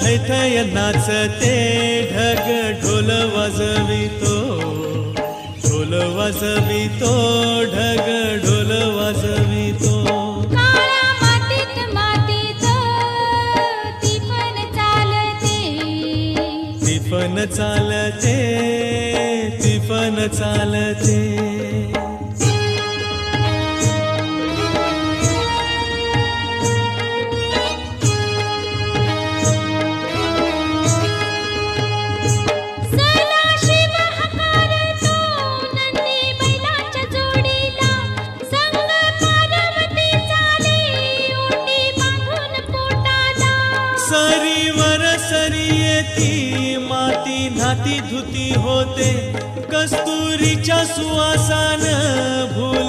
थैथय नाचते ढग ढोल वाजवितो, ढोल वाजवितो ढग ढोल वाजवितो. काळ्या मातीत मातीत तिफन चालते, तिफन चालते, तिफन चालते. सरीवर सरी येती माती नाती धुती होते, कस्तुरीच्या सुवासान भूल